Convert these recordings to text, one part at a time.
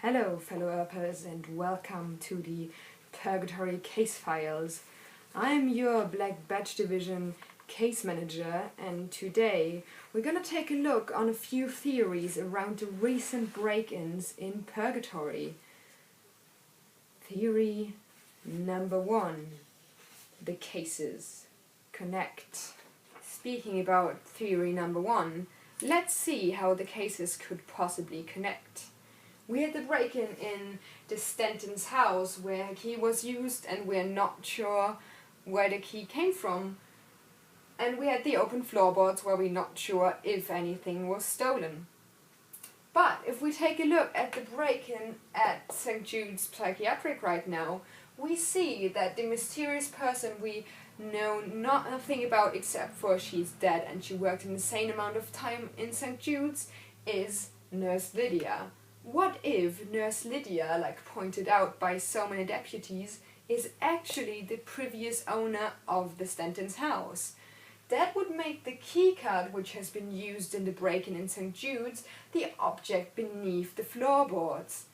Hello fellow Earpers and welcome to the Purgatory Case Files. I'm your Black Badge Division case manager, and today we're gonna take a look on a few theories around the recent break-ins in Purgatory. Theory number 1. The cases connect. Speaking about theory number 1, let's see how the cases could possibly connect. We had the break-in in the Stanton's house where a key was used and we're not sure where the key came from. And we had the open floorboards where we're not sure if anything was stolen. But if we take a look at the break-in at St. Jude's Psychiatric right now, we see that the mysterious person we know nothing about except for she's dead and she worked an insane amount of time in St. Jude's is Nurse Lydia. What if Nurse Lydia, like pointed out by so many deputies, is actually the previous owner of the Stanton's house? That would make the keycard, which has been used in the break-in in St. Jude's, the object beneath the floorboards.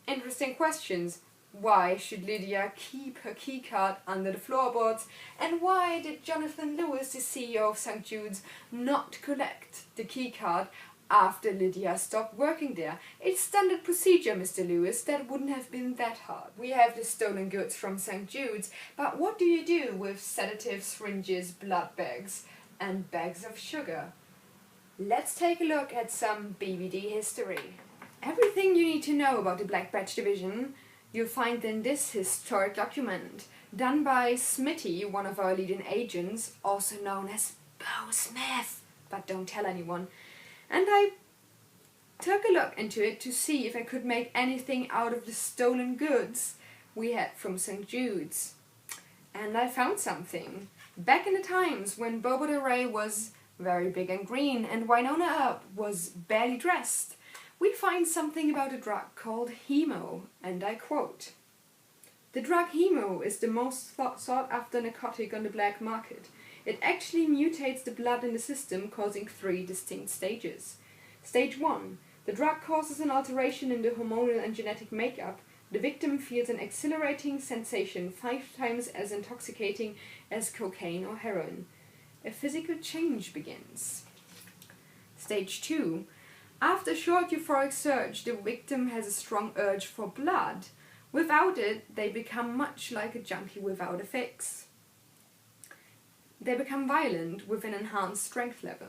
Interesting questions. Why should Lydia keep her keycard under the floorboards? And why did Jonathan Lewis, the CEO of St. Jude's, not collect the keycard after Lydia stopped working there? It's standard procedure, Mr. Lewis. That wouldn't have been that hard. We have the stolen goods from St. Jude's, but what do you do with sedatives, syringes, blood bags, and bags of sugar? Let's take a look at some BBD history. Everything you need to know about the Black Badge Division you'll find in this historic document, done by Smitty, one of our leading agents, also known as Bo Smith, but don't tell anyone. And I took a look into it to see if I could make anything out of the stolen goods we had from St. Jude's. And I found something. Back in the times when Bobo the Ray was very big and green and Winona Earp was barely dressed, we find something about a drug called Hemo, and I quote, "The drug Hemo is the most sought after narcotic on the black market. It actually mutates the blood in the system, causing 3 distinct stages. Stage 1. The drug causes an alteration in the hormonal and genetic makeup. The victim feels an exhilarating sensation 5 times as intoxicating as cocaine or heroin. A physical change begins. Stage 2. After a short euphoric surge, the victim has a strong urge for blood. Without it, they become much like a junkie without a fix. They become violent with an enhanced strength level.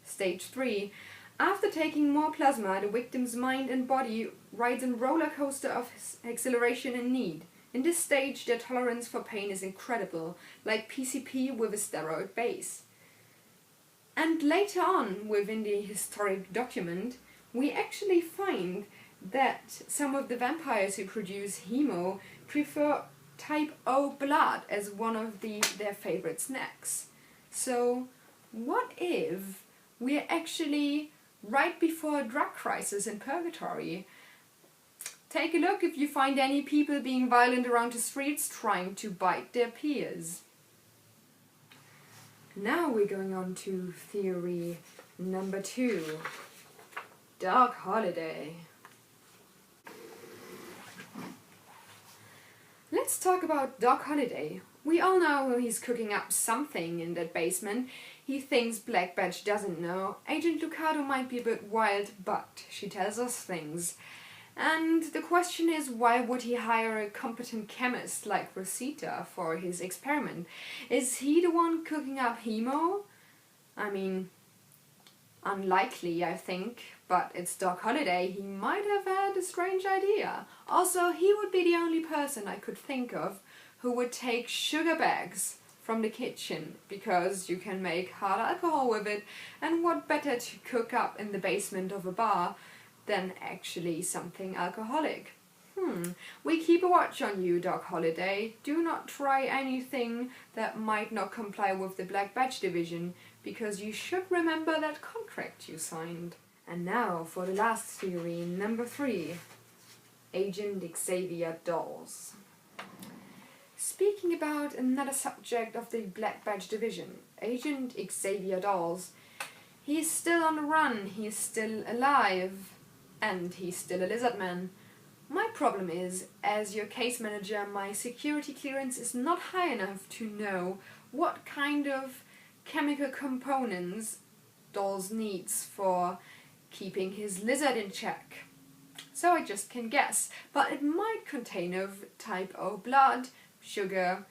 Stage 3. After taking more plasma, the victim's mind and body rides a roller coaster of exhilaration and need. In this stage, their tolerance for pain is incredible, like PCP with a steroid base." And later on, within the historic document, we actually find that some of the vampires who produce Hemo prefer type O blood as one of their favorite snacks. So what if we're actually right before a drug crisis in Purgatory? Take a look if you find any people being violent around the streets trying to bite their peers. Now we're going on to theory number 2. Doc Holliday. Let's talk about Doc Holliday. We all know he's cooking up something in that basement. He thinks Black Badge doesn't know. Agent Lucado might be a bit wild, but she tells us things. And the question is, why would he hire a competent chemist like Rosita for his experiment? Is he the one cooking up Hemo? I mean, unlikely, I think, but it's Doc Holliday. He might have had a strange idea. Also, he would be the only person I could think of who would take sugar bags from the kitchen, because you can make hard alcohol with it, and what better to cook up in the basement of a bar than actually something alcoholic. We keep a watch on you, Doc Holliday. Do not try anything that might not comply with the Black Badge Division, because you should remember that contract you signed. And now for the last theory, number 3. Agent Xavier Dawes. Speaking about another subject of the Black Badge Division, Agent Xavier Dawes. He is still on the run, he is still alive, and he's still a lizard man. My problem is, as your case manager, my security clearance is not high enough to know what kind of chemical components Dolls needs for keeping his lizard in check. So I just can guess, but it might contain of type O blood, sugar.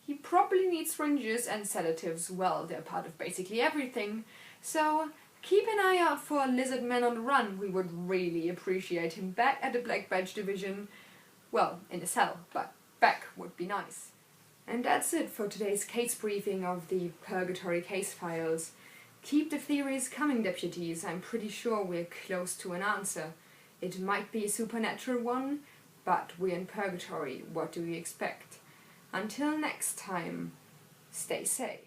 He probably needs syringes and sedatives. Well, they're part of basically everything. So keep an eye out for a lizard man on the run. We would really appreciate him back at the Black Badge division. Well, in a cell, but back would be nice. And that's it for today's case briefing of the Purgatory Case Files. Keep the theories coming, deputies. I'm pretty sure we're close to an answer. It might be a supernatural one, but we're in Purgatory. What do we expect? Until next time, stay safe.